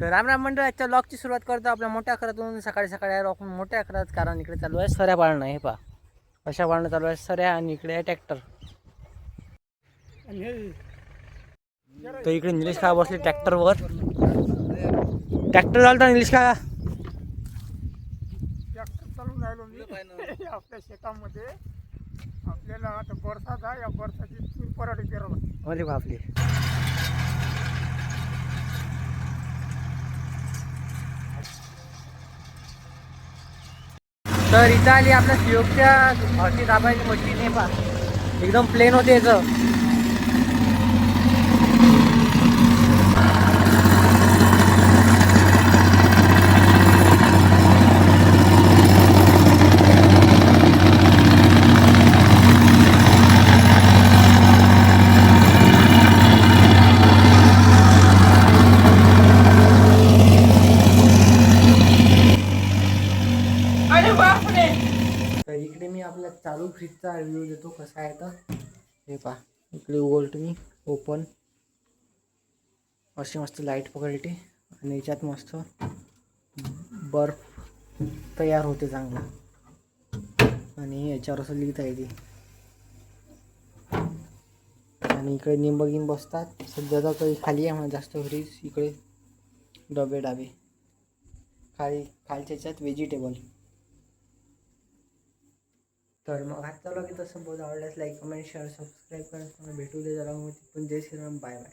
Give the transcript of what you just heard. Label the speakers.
Speaker 1: तर राम मंडळ आजच्या ब्लॉगची सुरुवात करतो आपल्या मोठ्या अखरातून. सकाळी सकाळी आपण मोठ्या अखरात, कारण इकडे चालू आहे सऱ्या पाळणं. हे पहा, अशा पाळणं चालू आहे सऱ्या, आणि इकडे आहे ट्रॅक्टर. तर इकडे निलेश का बसले ट्रॅक्टरवर. ट्रॅक्टर चालता निलेश का?
Speaker 2: ट्रॅक्टर चालून राहिलो मी आपल्या शेतामध्ये. आपल्याला आता बरसात आहे, या बरसाची तीन पराठी पेरवत.
Speaker 1: अरे बापले. तर इथं आली आपल्या सियोगच्या हॉटी दाबायची मशीन. हे पहा, एकदम प्लेन होते याचं. तर इकडे मी आपल्या चालू फ्रीजचा रिव्ह्यू देतो कसा आहे. तर हे पहा, इकडे उघडतो तुम्ही, ओपन. अशी मस्त लाईट पकडते आणि याच्यात मस्त बर्फ तयार होते चांगला. आणि याच्यावर असं लिहिता येते. आणि इकडे निंबगिन बसतात. सध्या तर काही खाली आहे म्हणा जास्त फ्रीज. इकडे डबे खालच्या याच्यात व्हेजिटेबल. तर मग आजचा व्लॉग इथं संपवतो. आवडल्यास लाईक, कमेंट, शेअर, सबस्क्राईब करा. भेटू दे जरा. पण जय श्रीराम, बाय बाय.